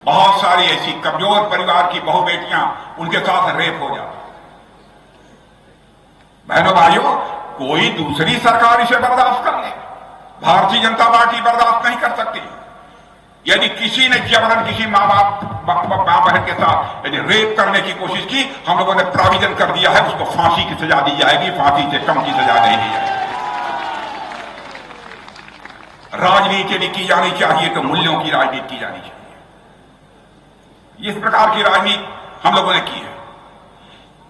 बहुत सारी ऐसी कमजोर परिवार की बहु बेटियां उनके साथ रेप हो जाती। बहनों भाइयों, कोई दूसरी सरकार इसे बर्दाश्त कर ले, भारतीय जनता पार्टी बर्दाश्त नहीं कर सकती। यदि किसी ने जबरन किसी मां बहन के साथ यदि रेप करने की कोशिश की, हम लोगों ने प्रोविजन कर दिया है उसको फांसी की सजा दी जाएगी, फांसी से कम की सजा नहीं दी जाएगी। राजनीति यदि की जानी चाहिए तो मूल्यों की राजनीति की जानी चाहिए। इस प्रकार की राजनीति हम लोगों ने की है।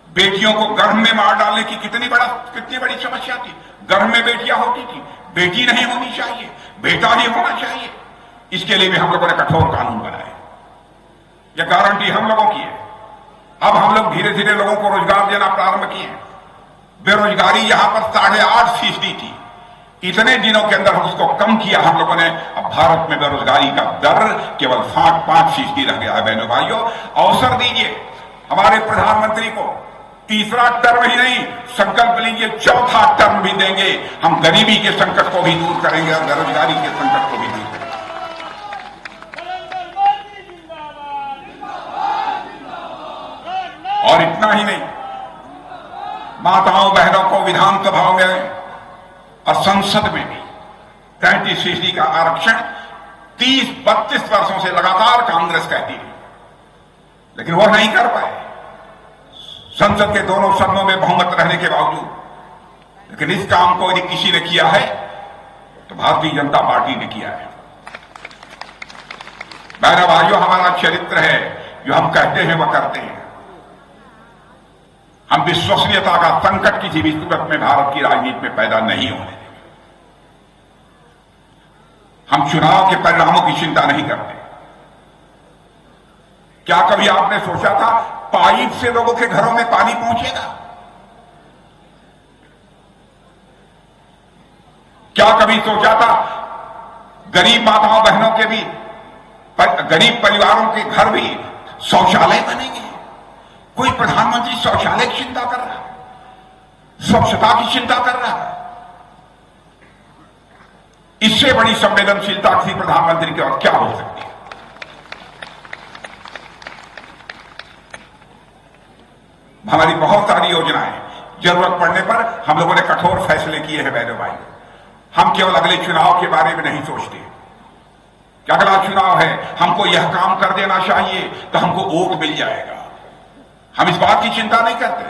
बेटियों को गर्भ में मार डालने की कितनी बड़ी समस्या थी। गर्भ में बेटियां होती थी, बेटी नहीं होनी चाहिए, बेटा ही होना चाहिए। इसके लिए भी हम लोगों ने कठोर कानून बनाए। यह गारंटी हम लोगों की है। अब हम लोग धीरे धीरे लोगों को रोजगार देना प्रारंभ किए हैं। बेरोजगारी यहां पर 8.5% थी, इतने दिनों के अंदर हम उसको कम किया हम लोगों ने। अब भारत में बेरोजगारी का दर केवल 5% रह गया है। बहनों भाइयों, अवसर दीजिए हमारे प्रधानमंत्री को। तीसरा टर्म ही नहीं, संकल्प लीजिए चौथा टर्म भी देंगे। हम गरीबी के संकट को भी दूर करेंगे और बेरोजगारी के संकट को भी दूर करेंगे। और इतना ही नहीं, माताओं बहनों को विधानसभाओं में और संसद में भी 33% का आरक्षण 30-32 वर्षों से लगातार कांग्रेस कहती रही, लेकिन वह नहीं कर पाए संसद के दोनों सदनों में बहुमत रहने के बावजूद। लेकिन इस काम को यदि किसी ने किया है तो भारतीय जनता पार्टी ने किया है। बहनों भाइयों, हमारा चरित्र है, जो हम कहते हैं वह करते हैं। हम विश्वसनीयता का संकट किसी भी सूरत में भारत की राजनीति में पैदा नहीं होने देंगे। हम चुनाव के परिणामों की चिंता नहीं करते। क्या कभी आपने सोचा था पाइप से लोगों के घरों में पानी पहुंचेगा? क्या कभी सोचा था गरीब माताओं बहनों के भी, गरीब परिवारों के घर भी शौचालय बनेंगे? कोई प्रधानमंत्री शौचालय की चिंता कर रहा है, स्वच्छता की चिंता कर रहा है? इससे बड़ी संवेदनशीलता किसी प्रधानमंत्री की और क्या हो सकती है? हमारी बहुत सारी योजनाएं, जरूरत पड़ने पर हम लोगों ने कठोर फैसले किए हैं। बहनों भाई, हम केवल अगले चुनाव के बारे में नहीं सोचते कि अगला चुनाव है, हमको यह काम कर देना चाहिए तो हमको वोट मिल जाएगा। हम इस बात की चिंता नहीं करते।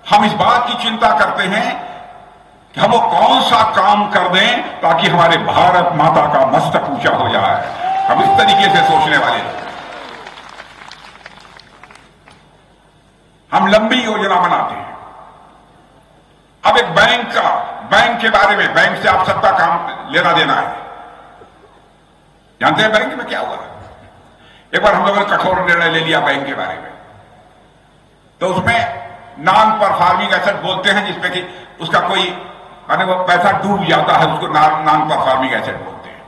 हम इस बात की चिंता करते हैं कि हम वो कौन सा काम कर दें ताकि हमारे भारत माता का मस्तक ऊंचा हो जाए। हम इस तरीके से सोचने वाले हैं। हम लंबी योजना बनाते हैं। अब एक बैंक के बारे में, बैंक से आप सबका काम लेना देना है। जानते हैं बैंक में क्या हुआ? एक बार हम लोगों ने कठोर निर्णय ले लिया बैंक के बारे में, तो उसमें नॉन परफॉर्मिंग एसेट बोलते हैं, जिसमें कि उसका कोई माने वो पैसा डूब जाता है, उसको नॉन परफॉर्मिंग एसेट बोलते हैं।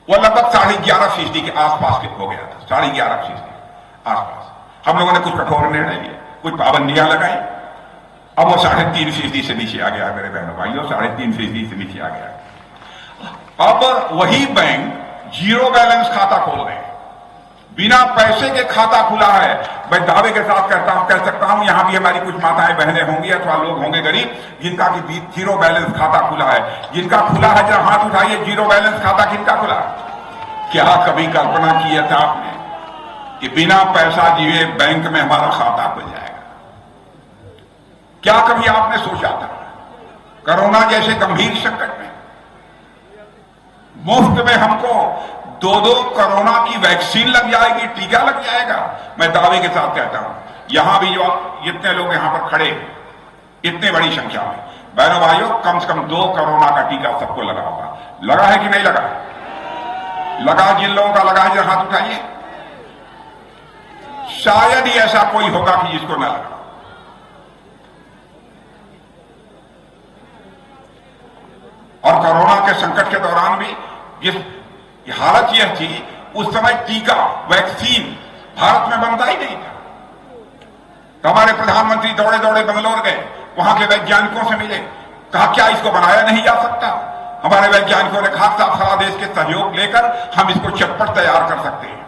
वो लगभग 11.5% के आसपास हो गया था, 11.5% आसपास। हम लोगों ने कुछ कठोर निर्णय लिए, कुछ पाबंदियां लगाई। अब वो 3.5% से नीचे आ गया। मेरे बहनों भाइयों, 3.5% से नीचे आ गया। अब वही बैंक जीरो बैलेंस खाता खोल रहे हैं, बिना पैसे के खाता खुला है। मैं दावे के साथ कह सकता हूं, यहां भी हमारी कुछ माताएं बहनें होंगी अथवा लोग होंगे गरीब, जिनका कि जीरो बैलेंस खाता खुला है। जिनका खुला है जरा हाथ उठाइए, जीरो बैलेंस खाता किनका खुला? क्या कभी कल्पना की था आपने कि बिना पैसा दिए बैंक में हमारा खाता खुल जाएगा? क्या कभी आपने सोचा था? कोरोना जैसे गंभीर संकट में मुफ्त में हमको 2 कोरोना की वैक्सीन लग जाएगी, टीका लग जाएगा। मैं दावे के साथ कहता हूं, यहां भी जो जितने लोग यहां पर खड़े, इतने बड़ी संख्या में बहनों भाइयों, कम से कम 2 कोरोना का टीका सबको लगा होगा। लगा है कि नहीं लगा? लगा? जिन लोगों का लगा है जरा हाथ उठाइए। शायद ही ऐसा कोई होगा कि जिसको ना लगा। और कोरोना के संकट के दौरान भी जिस हालत यह थी, उस समय टीका, वैक्सीन भारत में बनता ही नहीं था। तो हमारे प्रधानमंत्री दौड़े दौड़े बंगलौर गए, वहां के वैज्ञानिकों से मिले, कहा क्या इसको बनाया नहीं जा सकता? हमारे वैज्ञानिकों ने कहा सारा देश के सहयोग लेकर हम इसको चटपट तैयार कर सकते हैं।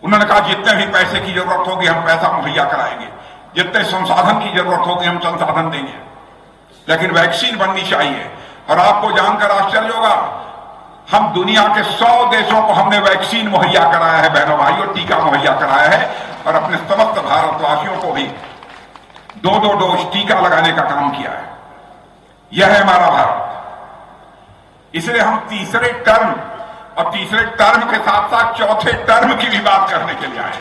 उन्होंने कहा जितने भी पैसे की जरूरत होगी हम पैसा मुहैया कराएंगे, जितने संसाधन की जरूरत होगी हम संसाधन देंगे, लेकिन वैक्सीन बननी चाहिए। और आपको जानकर आश्चर्य होगा, हम दुनिया के 100 देशों को हमने वैक्सीन मुहैया कराया है बहनों भाइयों, टीका मुहैया कराया है, और अपने समस्त भारतवासियों को भी 2-2 डोज टीका लगाने का काम किया है। यह है हमारा भारत। इसलिए हम तीसरे टर्म और तीसरे टर्म के साथ साथ चौथे टर्म की भी बात करने के लिए आए।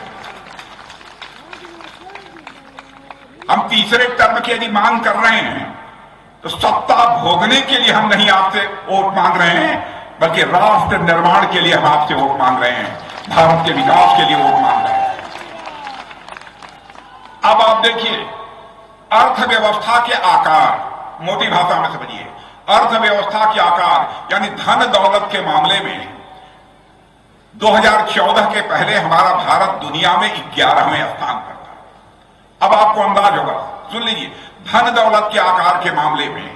हम तीसरे टर्म की यदि मांग कर रहे हैं तो सत्ता भोगने के लिए हम नहीं आपसे वोट मांग रहे हैं, बल्कि राष्ट्र निर्माण के लिए हम आपसे वोट मांग रहे हैं, भारत के विकास के लिए वोट मांग रहे हैं। अब आप देखिए, अर्थव्यवस्था के आकार, मोटी भाषा में समझिए, अर्थव्यवस्था के आकार यानी धन दौलत के मामले में 2014 के पहले हमारा भारत दुनिया में 11वें स्थान पर था। अब आपको अंदाज होगा, सुन लीजिए, धन दौलत के आकार के मामले में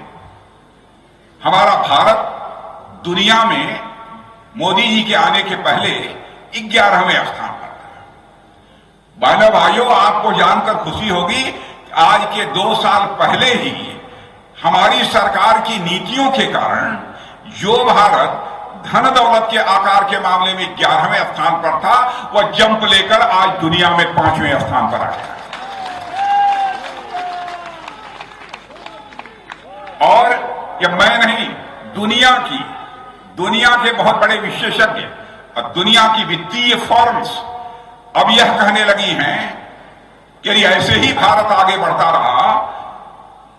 हमारा भारत दुनिया में मोदी जी के आने के पहले 11वें स्थान पर था। बहनों भाइयों, आपको जानकर खुशी होगी कि आज के 2 साल पहले ही हमारी सरकार की नीतियों के कारण जो भारत धन दौलत के आकार के मामले में 11वें स्थान पर था, वह जंप लेकर आज दुनिया में 5वें स्थान पर आ गया। और यह मैं नहीं, दुनिया के बहुत बड़े विशेषज्ञ और दुनिया की वित्तीय फर्म्स अब यह कहने लगी हैं कि यदि ऐसे ही भारत आगे बढ़ता रहा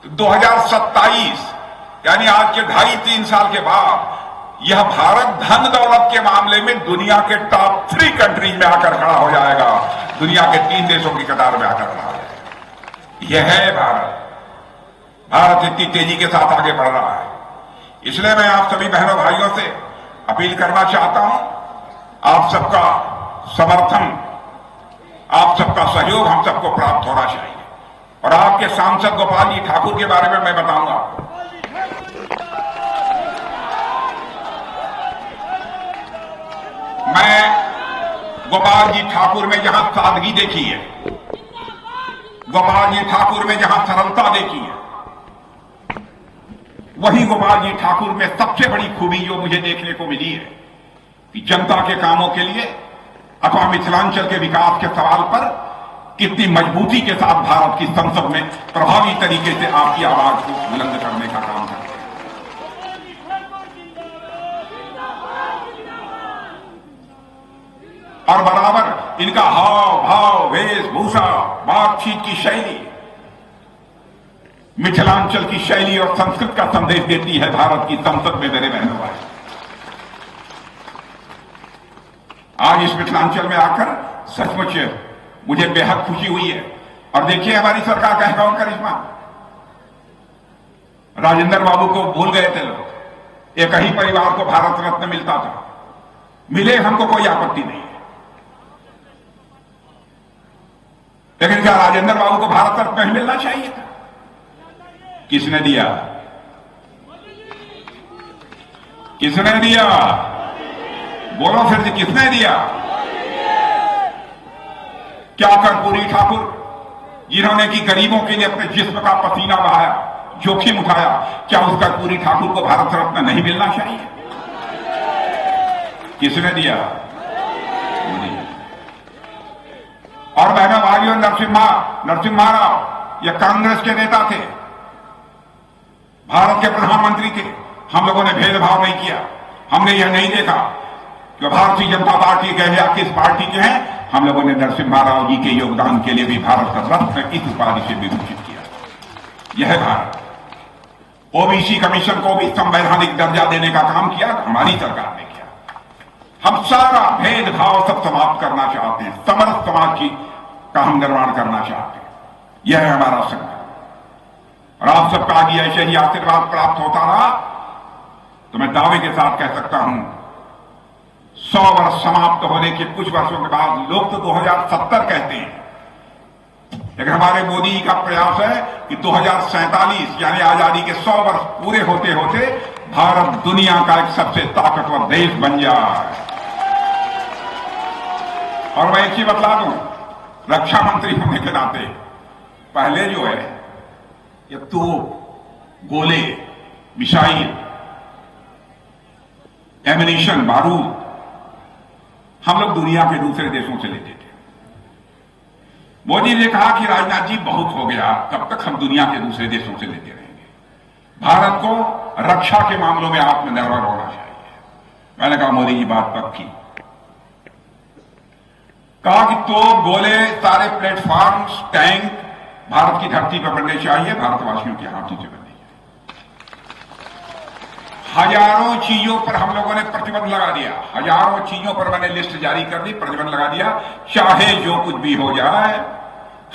तो 2027 यानी आज के 2.5-3 साल के बाद यह भारत धन दौलत के मामले में दुनिया के टॉप 3 कंट्रीज में आकर खड़ा हो जाएगा, दुनिया के 3 देशों की कतार में आकर खड़ा हो जाएगा। यह है भारत इतनी तेजी के साथ आगे बढ़ रहा है। इसलिए मैं आप सभी बहनों भाइयों से अपील करना चाहता हूं, आप सबका समर्थन, आप सबका सहयोग हम सबको प्राप्त होना चाहिए। और आपके सांसद गोपाल जी ठाकुर के बारे में मैं बताऊंगा आपको। मैं गोपाल जी ठाकुर में जहां सादगी देखी है, गोपाल जी ठाकुर में जहां सरलता देखी है, वही गोपाल जी ठाकुर में सबसे बड़ी खूबी जो मुझे देखने को मिली है कि जनता के कामों के लिए अथवा मिथिलांचल के विकास के सवाल पर कितनी मजबूती के साथ भारत की संसद में प्रभावी तरीके से आपकी आवाज को बुलंद करने का काम करते हैं। और बराबर इनका हाव भाव, वेशभूषा, बातचीत की शैली मिथिलांचल की शैली और संस्कृत का संदेश देती है भारत की संसद में। मेरे बहनों भाई, आज इस मिथिलांचल में आकर सचमुच मुझे बेहद खुशी हुई है। और देखिए, हमारी सरकार का है कौन करिश्मा। राजेंद्र बाबू को भूल गए थे लोग, एक ही परिवार को भारत रत्न मिलता था, मिले, हमको कोई आपत्ति नहीं है, लेकिन क्या राजेंद्र बाबू को भारत रत्न नहीं मिलना चाहिए था? किसने दिया? किसने दिया? बोलो फिर से, किसने दिया? क्या कर्पूरी ठाकुर, जिन्होंने की गरीबों के लिए अपने जिस्म का पसीना बहाया, जोखिम उठाया, क्या उस कर्पूरी ठाकुर को भारत रत्न नहीं मिलना चाहिए? किसने दिया? और बहनों भाइयों, नरसिम्हा राव ये कांग्रेस के नेता थे, भारत के प्रधानमंत्री थे। हम लोगों ने भेदभाव नहीं किया, हमने यह नहीं देखा कि भारतीय जनता पार्टी के या किस पार्टी के हैं। हम लोगों ने नरसिम्हा राव जी के योगदान के लिए भी भारत का रत्न इस उपाधि से विभूषित किया। यह है भारत। ओबीसी कमीशन को भी संवैधानिक दर्जा देने का काम किया, हमारी सरकार ने किया। हम सारा भेदभाव सब समाप्त करना चाहते हैं, समरस समाज का हम निर्माण करना चाहते हैं। यह है हमारा संकल्प। और आप सबका आगे ऐसे ही आशीर्वाद प्राप्त होता रहा तो मैं दावे के साथ कह सकता हूं, 100 वर्ष समाप्त होने के कुछ वर्षों के बाद, लोग तो 2070 कहते हैं, लेकिन हमारे मोदी जी का प्रयास है कि 2047 यानी आजादी के 100 वर्ष पूरे होते होते भारत दुनिया का एक सबसे ताकतवर देश बन जाए। और मैं एक चीज बतला दूं, रक्षा मंत्री होने के नाते पहले जो है ये तो गोले, मिसाइल, एमिनेशन, बारूद हम लोग दुनिया के दूसरे देशों से लेते थे। मोदी ने कहा कि राजनाथ जी बहुत हो गया, कब तक हम दुनिया के दूसरे देशों से लेते रहेंगे, भारत को रक्षा के मामलों में आत्मनिर्भर होना चाहिए। मैंने कहा मोदी जी बात पक्की। कहा कि तो गोले, सारे प्लेटफॉर्म्स, टैंक भारत की धरती पर बनने चाहिए, भारतवासियों के हाथों से बनने चाहिए। हजारों चीजों पर हम लोगों ने प्रतिबंध लगा दिया, हजारों चीजों पर मैंने लिस्ट जारी कर दी, प्रतिबंध लगा दिया। चाहे जो कुछ भी हो जाए,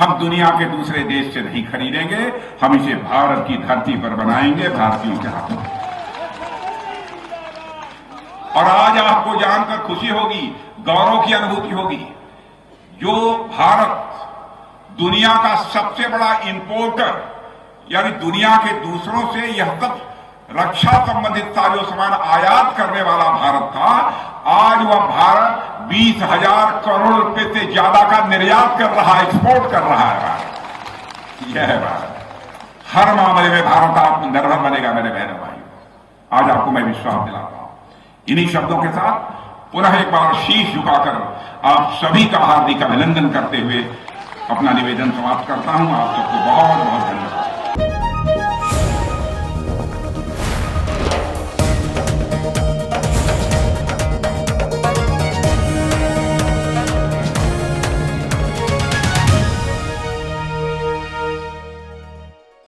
हम दुनिया के दूसरे देश से नहीं खरीदेंगे, हम इसे भारत की धरती पर बनाएंगे, भारतीयों के हाथों में। और आज आपको जानकर खुशी होगी, गौरव की अनुभूति होगी, जो भारत दुनिया का सबसे बड़ा इंपोर्टर, यानी दुनिया के दूसरों से यह सब रक्षा संबंधित साजो सामान आयात करने वाला भारत था, आज वह भारत 20,000 करोड़ रुपए से ज्यादा का निर्यात कर रहा है, एक्सपोर्ट कर रहा है भारत। यह है भारत। हर मामले में भारत आत्मनिर्भर बनेगा मेरे बहनों भाइयों। आज आपको मैं विश्वास दिलाता हूं। इन्हीं शब्दों के साथ पुनः एक बार शीश झुकाकर आप सभी का हार्दिक अभिनंदन करते हुए अपना निवेदन समाप्त करता हूं। आप सबको बहुत बहुत धन्यवाद।